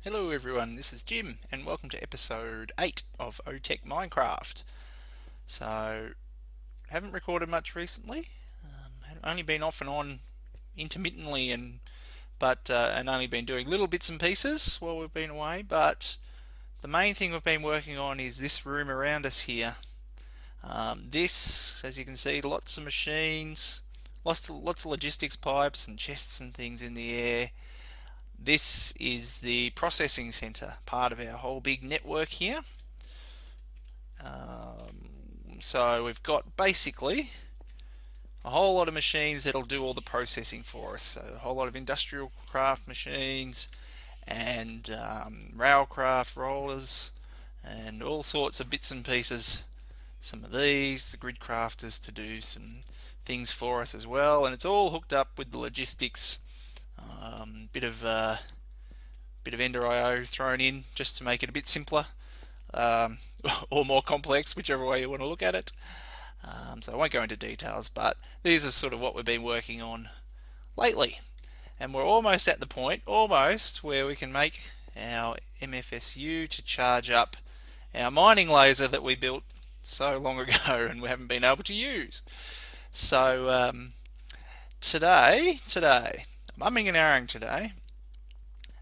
Hello everyone, this is Jim and welcome to episode 8 of oTech Minecraft. So, haven't recorded much recently, only been off and on intermittently and only been doing little bits and pieces while we've been away, but the main thing we've been working on is this room around us here. This, as you can see, lots of machines, lots of logistics pipes and chests and things in the air. This is the processing center, part of our whole big network here. So we've got basically a whole lot of machines that'll do all the processing for us. So a whole lot of industrial craft machines and railcraft rollers and all sorts of bits and pieces. Some of these, the grid crafters to do some things for us as well, and it's all hooked up with the logistics. Bit of Ender IO thrown in just to make it a bit simpler, um, or more complex, whichever way you want to look at it. So I won't go into details, but these are sort of what we've been working on lately. And we're almost at the point, where we can make our MFSU to charge up our mining laser that we built so long ago and we haven't been able to use. So today, I'm umming and ahhing today.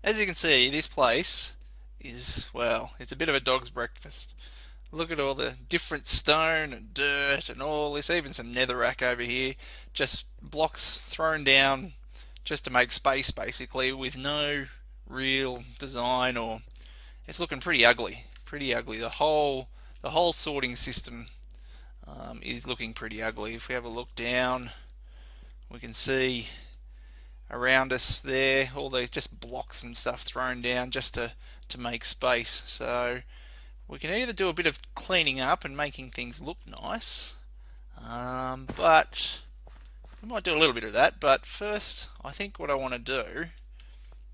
As you can see, this place is, well, it's a bit of a dog's breakfast. Look at all the different stone and dirt and all this, even some netherrack over here. Just blocks thrown down just to make space, basically, with no real design, or it's looking pretty ugly. Pretty ugly. The whole sorting system is looking pretty ugly. If we have a look down, we can see around us there all these just blocks and stuff thrown down just to make space. So we can either do a bit of cleaning up and making things look nice, but we might do a little bit of that. But first, I think what I want to do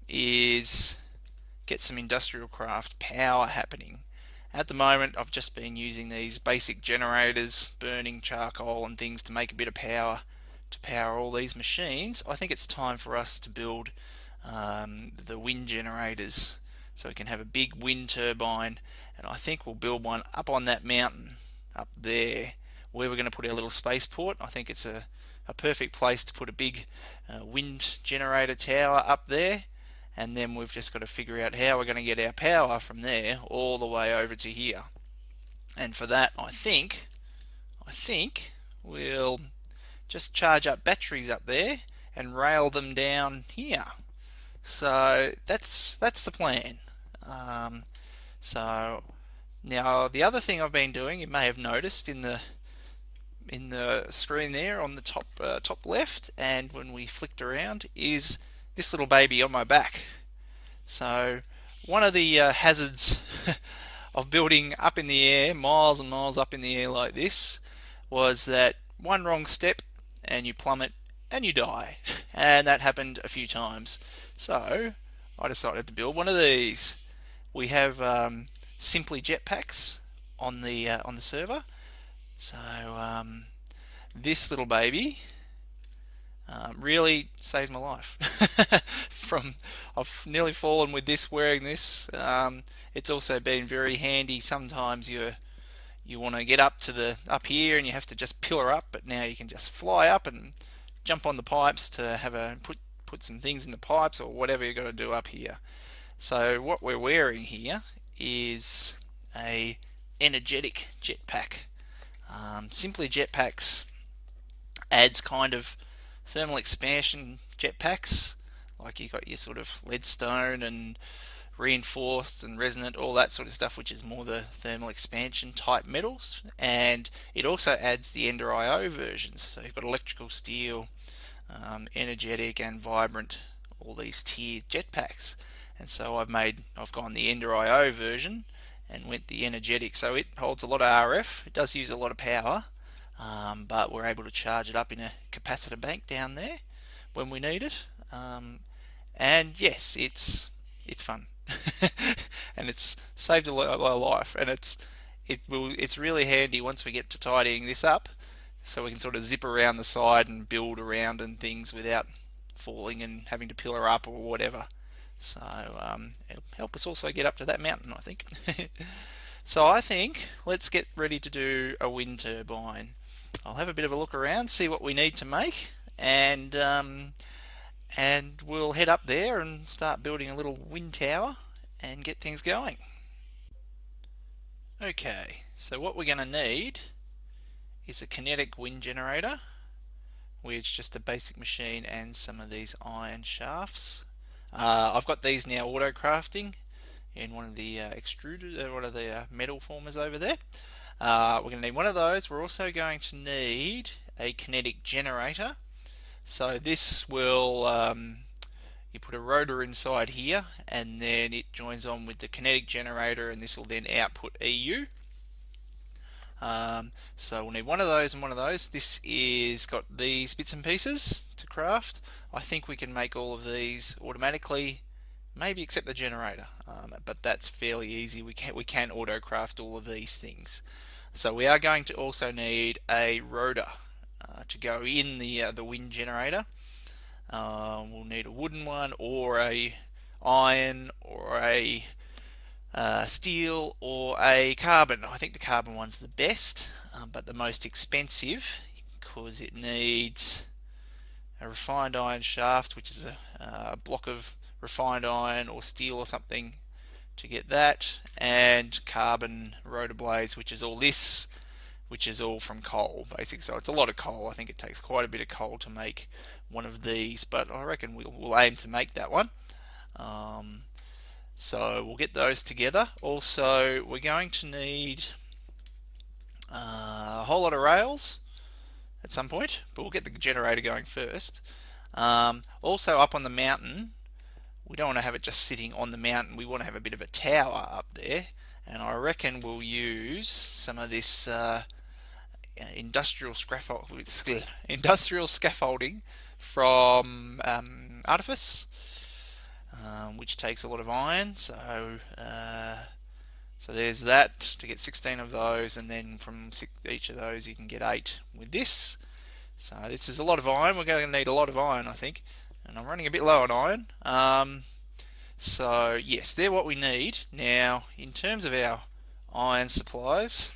is get some industrial craft power happening. At the moment, I've just been using these basic generators, burning charcoal and things to make a bit of power to power all these machines. I think it's time for us to build the wind generators so we can have a big wind turbine, and I think we'll build one up on that mountain up there where we're going to put our little spaceport. I think it's a perfect place to put a big wind generator tower up there, and then we've just got to figure out how we're going to get our power from there all the way over to here. And for that, I think we'll just charge up batteries up there and rail them down here. So that's the plan. So now the other thing I've been doing, you may have noticed in the screen there on the top left, and when we flicked around, is this little baby on my back. So one of the hazards of building up in the air, miles and miles up in the air like this, was that one wrong step and you plummet and you die. And that happened a few times. So I decided to build one of these. We have simply jetpacks on the server. So this little baby really saves my life. I've nearly fallen with this, wearing this. It's also been very handy. Sometimes you want to get up here and you have to just pillar up, but now you can just fly up and jump on the pipes to have a put some things in the pipes or whatever you've got to do up here. So what we're wearing here is a energetic jetpack. Simply jetpacks adds kind of thermal expansion jetpacks, like you got your sort of leadstone and reinforced and resonant, all that sort of stuff, which is more the thermal expansion type metals. And it also adds the Ender IO versions. So you've got electrical steel, energetic and vibrant, all these tiered jetpacks. And so I've gone the Ender IO version and went the energetic. So it holds a lot of RF. It does use a lot of power, but we're able to charge it up in a capacitor bank down there when we need it. And yes, it's fun. And it's saved a life, and it's really handy once we get to tidying this up, so we can sort of zip around the side and build around and things without falling and having to pillar up or whatever. So it'll help us also get up to that mountain, I think. So I think let's get ready to do a wind turbine. I'll have a bit of a look around, see what we need to make, and we'll head up there and start building a little wind tower and get things going. Okay, so what we're going to need is a kinetic wind generator, which is just a basic machine and some of these iron shafts. I've got these now auto crafting in one of the extruders, one of the metal formers over there. We're going to need one of those. We're also going to need a kinetic generator. So this will, you put a rotor inside here and then it joins on with the kinetic generator, and this will then output EU. So we'll need one of those and one of those. This is got these bits and pieces to craft. I think we can make all of these automatically, maybe except the generator, but that's fairly easy. We can auto craft all of these things. So we are going to also need a rotor to go in the wind generator. We'll need a wooden one or a iron or a steel or a carbon. I think the carbon one's the best, but the most expensive because it needs a refined iron shaft, which is a block of refined iron or steel or something to get that, and carbon rotor blades, which is all this, which is all from coal basically. So it's a lot of coal. I think it takes quite a bit of coal to make one of these, but I reckon we'll aim to make that one. So we'll get those together. Also, we're going to need a whole lot of rails at some point, but we'll get the generator going first. Also, up on the mountain, we don't want to have it just sitting on the mountain. We want to have a bit of a tower up there, and I reckon we'll use some of this industrial scaffolding from Artifice, which takes a lot of iron. So there's that to get 16 of those, and then from each of those you can get 8 with this. So this is a lot of iron. We're going to need a lot of iron, I think, and I'm running a bit low on iron. So yes, they're what we need. Now, in terms of our iron supplies,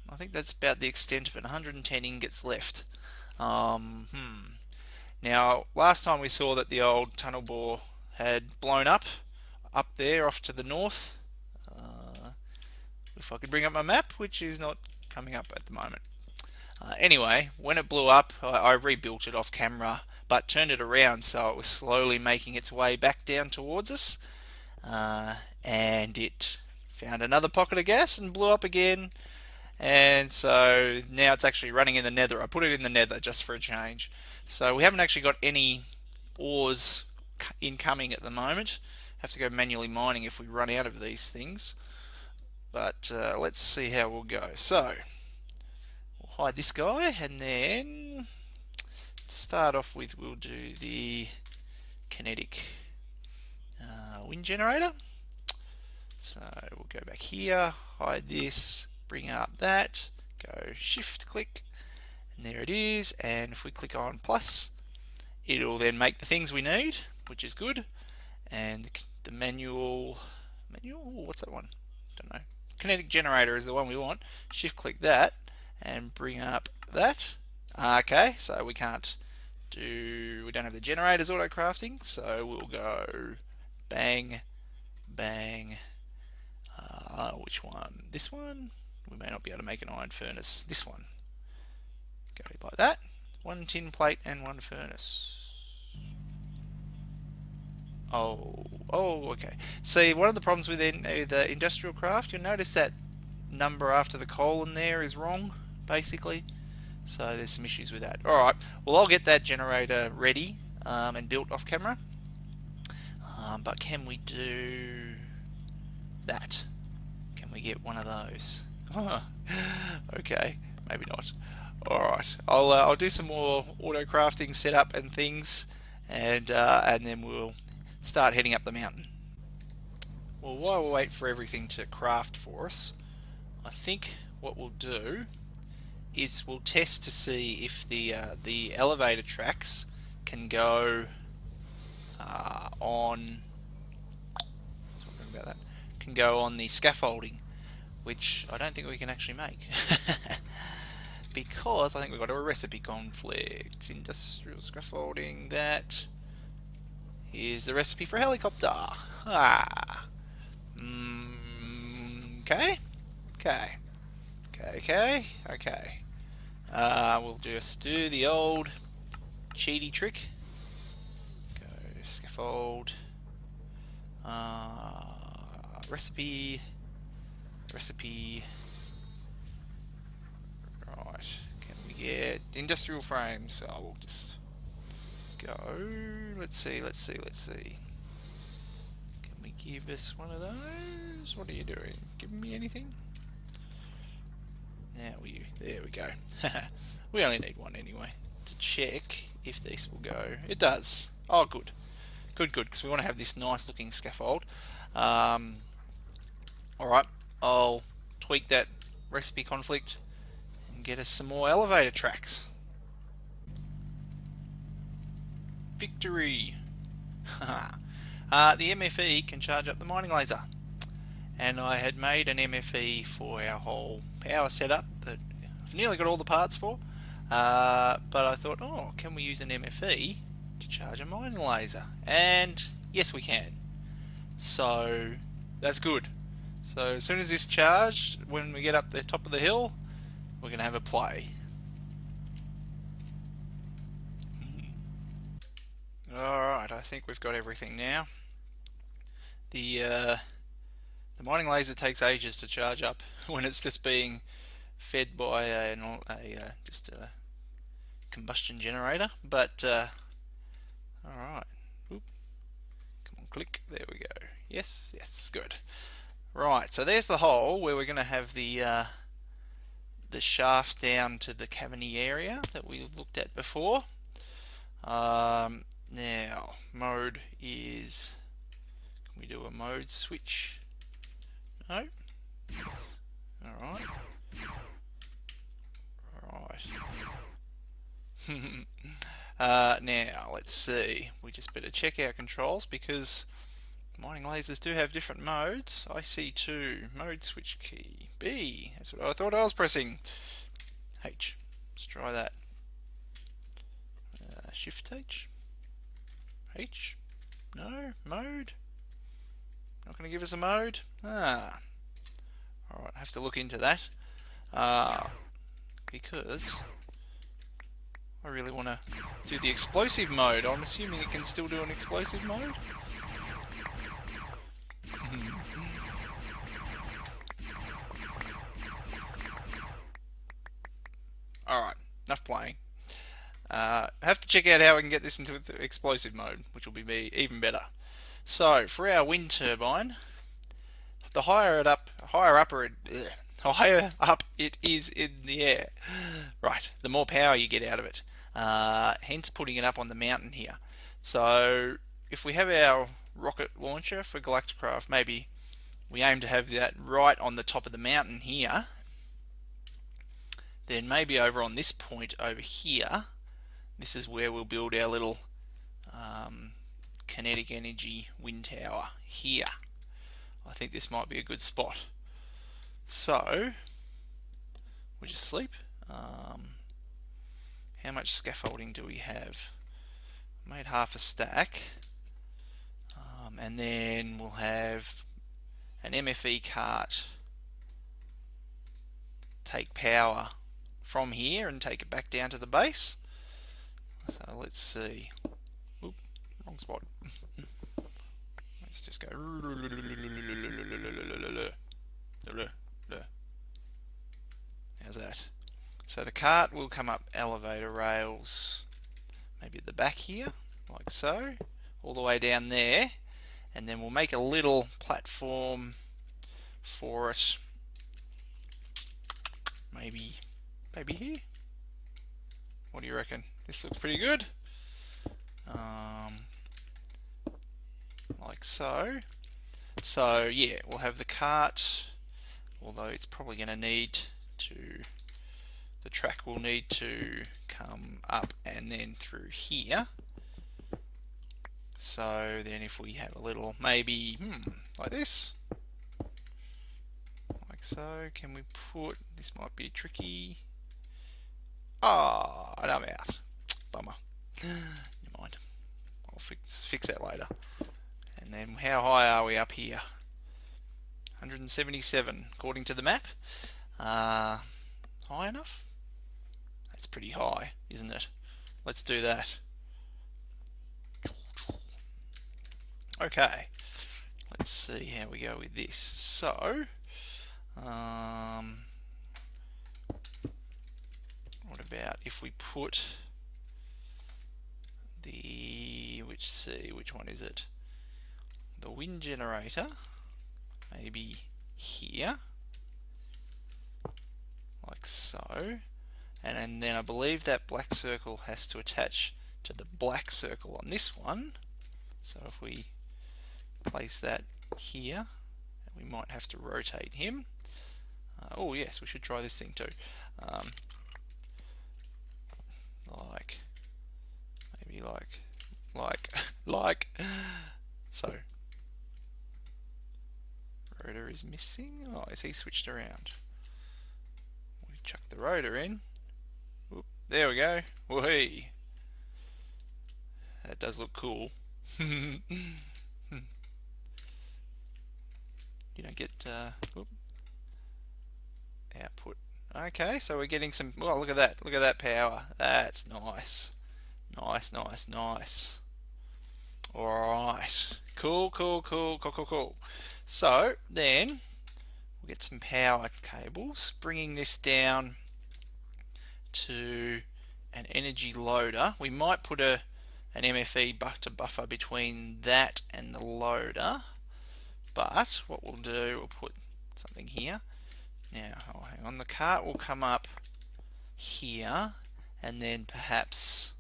I think that's about the extent of it. 110 ingots left. Now, last time we saw that the old tunnel bore had blown up there off to the north. If I could bring up my map, which is not coming up at the moment. Anyway, when it blew up, I rebuilt it off camera, but turned it around so it was slowly making its way back down towards us. And it found another pocket of gas and blew up again. And so now it's actually running in the nether. I put it in the nether just for a change. So we haven't actually got any ores incoming at the moment. Have to go manually mining if we run out of these things. But let's see how we'll go. So we'll hide this guy, and then to start off with, we'll do the kinetic wind generator. So we'll go back here, hide this, bring up that, go shift click, and there it is. And if we click on plus, it'll then make the things we need, which is good. And the manual, what's that one? Don't know. Kinetic generator is the one we want. Shift click that and bring up that. Okay, so we don't have the generators auto crafting, so we'll go bang, bang. Which one? This one? We may not be able to make an iron furnace. This one. Go like that. 1 tin plate and 1 furnace. Oh, okay. See, one of the problems with the industrial craft, you'll notice that number after the colon there is wrong, basically. So there's some issues with that. Alright, well, I'll get that generator ready and built off camera. But can we do that? Can we get one of those? Okay, maybe not. Alright, I'll do some more auto crafting setup and things, and then we'll start heading up the mountain. Well, while we wait for everything to craft for us, I think what we'll do is we'll test to see if the elevator tracks can go on, talking about that, can go on the scaffolding, which I don't think we can actually make. Because I think we've got a recipe conflict. Industrial scaffolding, that is the recipe for a helicopter. Ah. Okay. Okay. Okay. We'll just do the old cheaty trick. Go scaffold. Recipe. Right. Can we get industrial frames? So we'll just go. Let's see. Can we give us one of those? What are you doing? Giving me anything? There we go. We only need one anyway to check if this will go. It does. Oh, good, because we want to have this nice looking scaffold. All right, I'll tweak that recipe conflict and get us some more elevator tracks. Victory! The MFE can charge up the mining laser. And I had made an MFE for our whole power setup that I've nearly got all the parts for, but I thought, oh, can we use an MFE to charge a mining laser? And yes, we can. So that's good. So as soon as it's charged, when we get up the top of the hill, we're going to have a play. Alright, I think we've got everything now. The mining laser takes ages to charge up when it's just being fed by just a combustion generator. But all right, come on, click. There we go. Yes, good. Right, so there's the hole where we're going to have the shaft down to the cavity area that we looked at before. Now, mode is. Can we do a mode switch? No? Yes. Alright. Now, let's see. We just better check our controls because mining lasers do have different modes. IC2, mode switch key. B, that's what I thought I was pressing. H, let's try that. Shift H. H, no, mode. Not going to give us a mode? Alright, I have to look into that. Because I really want to do the explosive mode. I'm assuming it can still do an explosive mode. Alright, enough playing. I have to check out how we can get this into explosive mode, which will be even better. So, for our wind turbine, the higher up it is in the air, right, the more power you get out of it. Hence putting it up on the mountain here. So if we have our rocket launcher for Galacticraft, maybe we aim to have that right on the top of the mountain here. Then maybe over on this point over here, this is where we'll build our little kinetic energy wind tower here. I think this might be a good spot. So we just sleep. How much scaffolding do we have? I made half a stack, and then we'll have an MFE cart take power from here and take it back down to the base. So let's see. Oop, wrong spot. Let's just go. How's that? So the cart will come up elevator rails, maybe at the back here, like so, all the way down there, and then we'll make a little platform for it. Maybe here. What do you reckon? This looks pretty good. Like so. So yeah, we'll have the cart, although it's probably going to need to, the track will need to come up and then through here. So then if we have a little, maybe, like this, like so, can we put, this might be tricky. Oh, and I'm out. Bummer. Never mind. I'll fix that later. And then how high are we up here? 177 according to the map. High enough? That's pretty high, isn't it? Let's do that. Okay, let's see how we go with this. So, what about if we put which one is it? The wind generator, maybe here, like so. And then I believe that black circle has to attach to the black circle on this one. So if we place that here, we might have to rotate him. Oh yes, we should try this thing too. Maybe like so. Rotor is missing. Oh, is he switched around? We chuck the rotor in. Whoop, there we go. Whee! That does look cool. You don't get output. Okay, so we're getting some. Well, look at that. Look at that power. That's nice. Nice. Alright. Cool. So then we'll get some power cables, bringing this down to an energy loader. We might put an MFE buffer between that and the loader, but what we'll do, we'll put something here. Now, oh, hang on, the cart will come up here, and then perhaps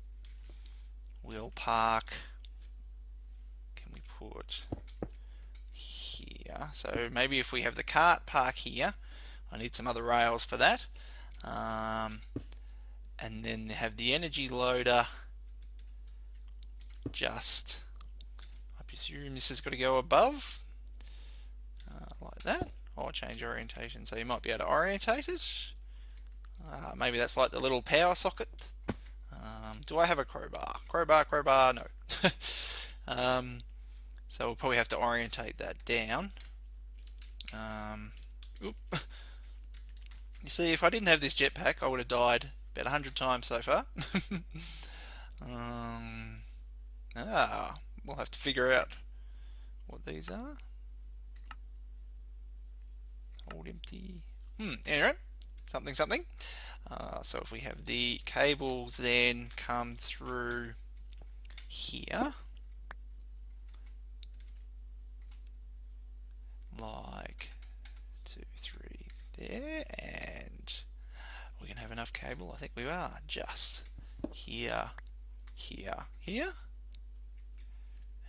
we'll park, can we put here? So maybe if we have the cart park here, I need some other rails for that. And then have the energy loader just, I presume this has got to go above, like that. Or change orientation, so you might be able to orientate it. Maybe that's like the little power socket. Do I have a crowbar? Crowbar, no. So we'll probably have to orientate that down. You see, if I didn't have this jetpack, I would have died about 100 times so far. We'll have to figure out what these are. Hold empty. Anyway, something. So if we have the cables then come through here, like 2, 3 there, and we can have enough cable. I think we are just here,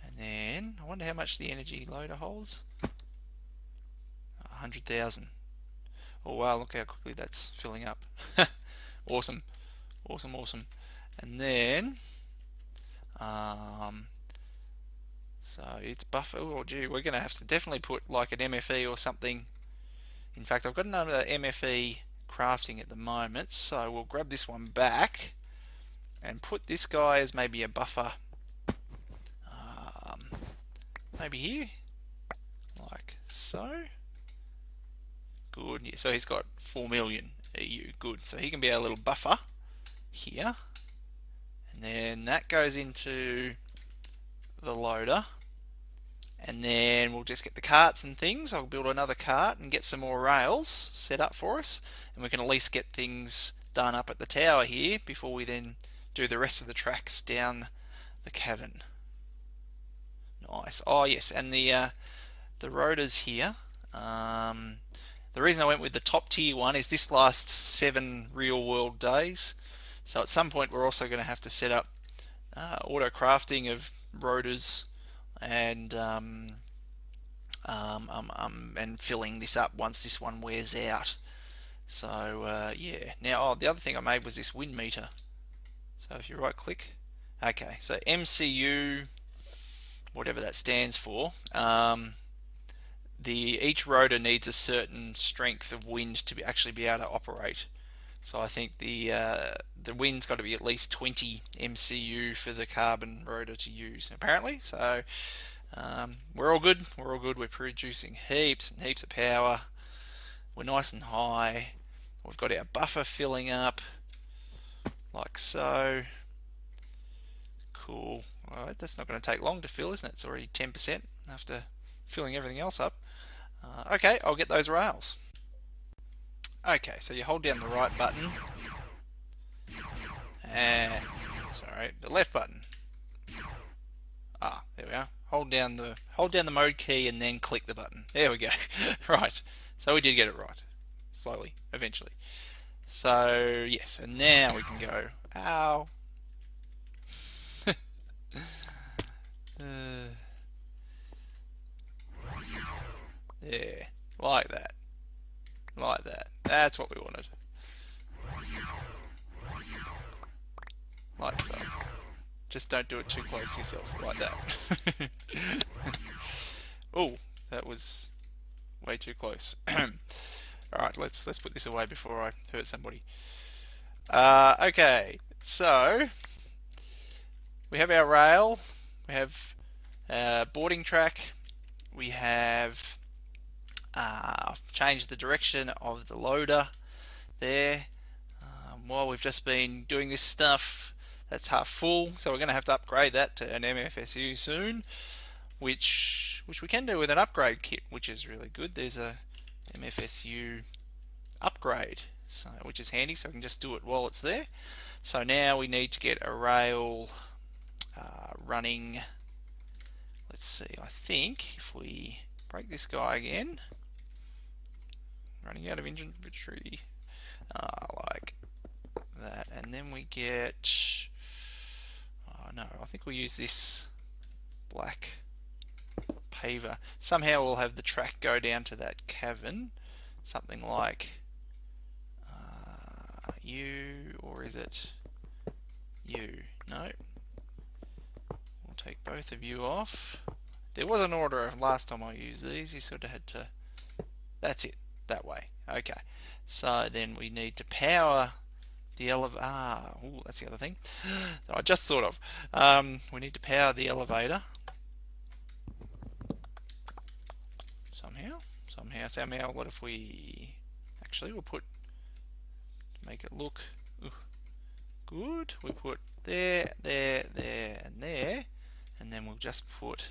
and then I wonder how much the energy loader holds. 100,000. Oh wow, look how quickly that's filling up. Awesome. And then so it's buffer. Oh gee, we're gonna have to definitely put like an MFE or something. In fact, I've got another MFE crafting at the moment, so we'll grab this one back and put this guy as maybe a buffer, maybe here, like so. Good. Yeah, so he's got 4 million EU. Good. So he can be our little buffer here. And then that goes into the loader. And then we'll just get the carts and things. I'll build another cart and get some more rails set up for us. And we can at least get things done up at the tower here before we then do the rest of the tracks down the cavern. Nice. Oh yes, and the rotors here. The reason I went with the top tier one is this lasts 7 real world days. So at some point we're also going to have to set up auto crafting of rotors and filling this up once this one wears out. So yeah. Now the other thing I made was this wind meter. So if you right click, okay. So MCU whatever that stands for. Each rotor needs a certain strength of wind to actually be able to operate. So I think the wind's got to be at least 20 MCU for the carbon rotor to use, apparently. So we're all good. We're all good. We're producing heaps and heaps of power. We're nice and high. We've got our buffer filling up, like so. Cool. All right, that's not going to take long to fill, isn't it? It's already 10% after filling everything else up. Okay, I'll get those rails. Okay, so you hold down the right button, and sorry, the left button. There we are. Hold down the mode key and then click the button. There we go. Right. So we did get it right. Slowly, eventually. So yes, and now we can go. Ow. Yeah, like that. Like that. That's what we wanted. Like so. Just don't do it too close to yourself, like that. Oh, that was way too close. Alright, let's put this away before I hurt somebody. Okay, so we have our rail, we have boarding track, we have changed the direction of the loader there. While we've just been doing this stuff, that's half full, so we're going to have to upgrade that to an MFSU soon, which we can do with an upgrade kit, which is really good. There's a MFSU upgrade, so which is handy, so we can just do it while it's there. So now we need to get a rail running. Let's see, I think if we break this guy again, running out of inventory, like that, and then we get, oh no, I think we'll use this black paver. Somehow we'll have the track go down to that cavern, something like you, or is it you? No, we'll take both of you off. There was an order last time I used these, you sort of had to, that's it, that way. Okay, so then we need to power the elevator. That's the other thing that I just thought of. We need to power the elevator somehow. What if we actually we'll put, to make it look good, we put there, and there, and then we'll just put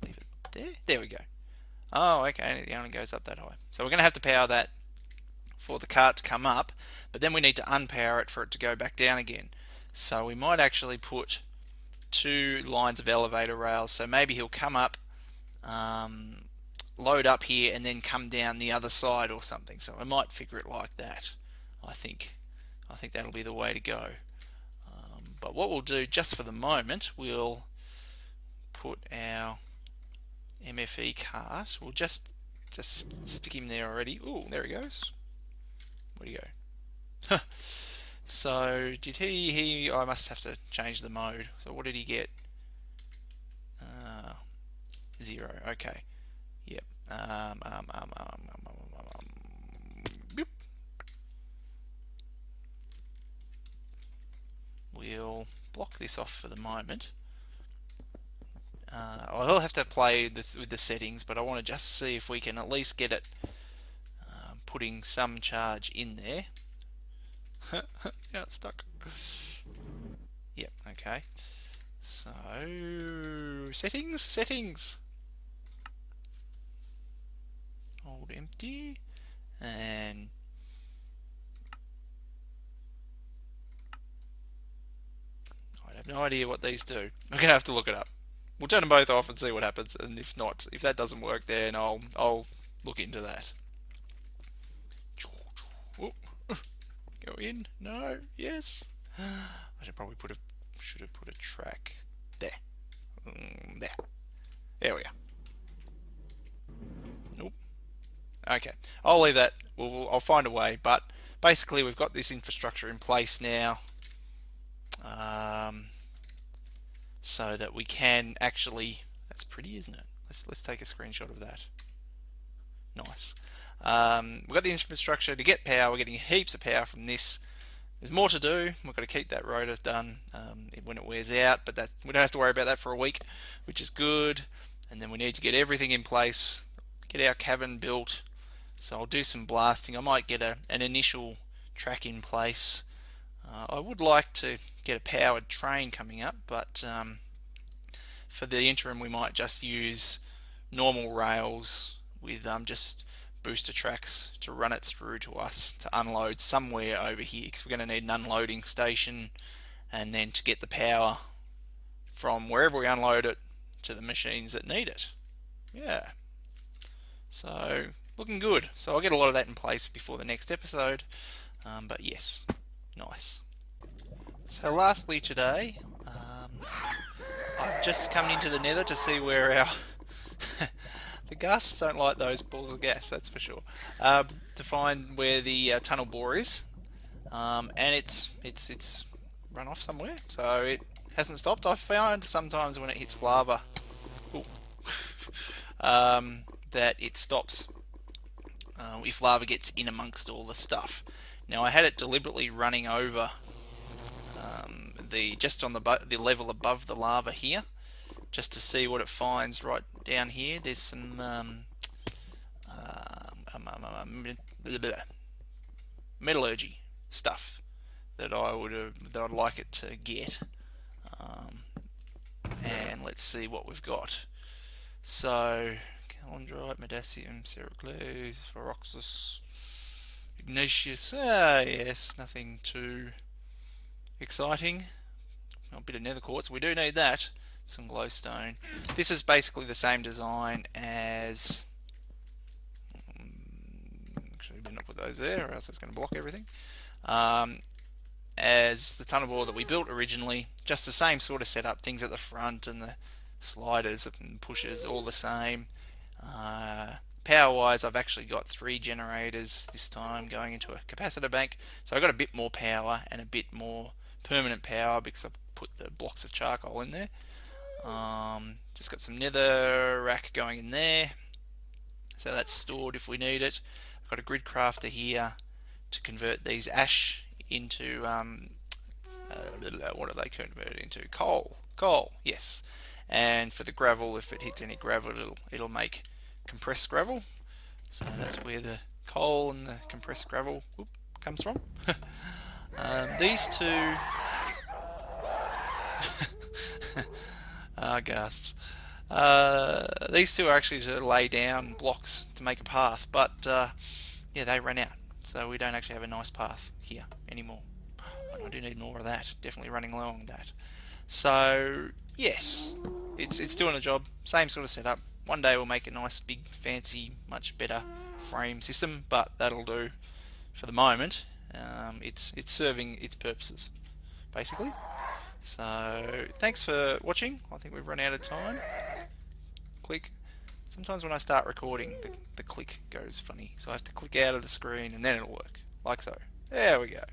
leave it there. There we go. Oh, okay, it only goes up that high. So we're going to have to power that for the cart to come up, but then we need to unpower it for it to go back down again. So we might actually put 2 lines of elevator rails, so maybe he'll come up, load up here, and then come down the other side or something. So I might figure it like that. I think that'll be the way to go. But what we'll do just for the moment, we'll put our MFE cart, we'll just stick him there already. Ooh, there he goes. Where'd he go? So did he I must have to change the mode. So what did he get? 0. Okay. Yep. Boop. We'll block this off for the moment. I'll have to play this with the settings, but I want to just see if we can at least get it putting some charge in there. Yeah, it's stuck. Yep, okay. So, settings. Hold empty, and I have no idea what these do. I'm gonna have to look it up. We'll turn them both off and see what happens, and if not, if that doesn't work, then I'll look into that. Go in. No. Yes. I should probably should have put a track there. There. There we are. Nope. Okay. I'll leave that. I'll find a way. But basically, we've got this infrastructure in place now. so that we can actually. That's pretty, isn't it? Let's take a screenshot of that. Nice. We've got the infrastructure to get power. We're getting heaps of power from this. There's more to do. We've got to keep that rotor done when it wears out, but we don't have to worry about that for a week, which is good. And then we need to get everything in place, get our cavern built. So I'll do some blasting. I might get an initial track in place. I would like to get a powered train coming up, but for the interim we might just use normal rails with just booster tracks to run it through to us to unload somewhere over here, because we're going to need an unloading station, and then to get the power from wherever we unload it to the machines that need it. Yeah, so looking good. So I'll get a lot of that in place before the next episode, but yes, nice. So lastly today, I've just come into the nether to see where our the ghasts don't like those balls of gas, that's for sure. To find where the tunnel bore is, and it's run off somewhere, so it hasn't stopped. I found sometimes when it hits lava, that it stops if lava gets in amongst all the stuff. Now I had it deliberately running over just on the level above the lava here, just to see what it finds right down here. There's some metallurgy stuff that I'd like it to get. And let's see what we've got. So calandrite, potassium, ceroclase, ferroxys, igneous. Yes, nothing too exciting. A bit of nether quartz, we do need that. Some glowstone. This is basically the same design as. Actually, did not put those there, or else it's going to block everything. As the tunnel bore that we built originally, just the same sort of setup. Things at the front and the sliders and pushers, all the same. Power-wise, I've actually got 3 generators this time going into a capacitor bank, so I've got a bit more power and a bit more permanent power because I've put the blocks of charcoal in there. Just got some nether rack going in there, so that's stored if we need it. I've got a grid crafter here to convert these ash into what are they converted into? Coal, yes. And for the gravel, if it hits any gravel, it'll make compressed gravel. So that's where the coal and the compressed gravel comes from. These two ghasts. These two are actually to lay down blocks to make a path, but yeah, they ran out, so we don't actually have a nice path here anymore. I do need more of that. Definitely running low on that. So yes, it's doing a job. Same sort of setup. One day we'll make a nice, big, fancy, much better frame system, but that'll do for the moment. It's serving its purposes, basically. So thanks for watching. I think we've run out of time. Click. Sometimes when I start recording, the click goes funny, so I have to click out of the screen and then it'll work, like so. There we go.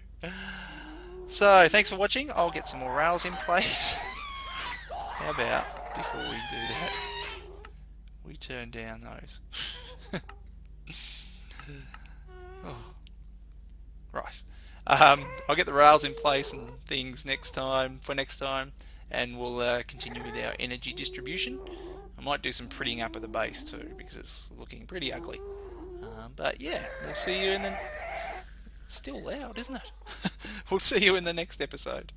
So thanks for watching. I'll get some more rails in place. How about, before we do that, we turn down those. Oh. Right. I'll get the rails in place and things next time, and we'll continue with our energy distribution. I might do some prettying up at the base too, because it's looking pretty ugly. But yeah, we'll see you in the... It's still loud, isn't it? We'll see you in the next episode.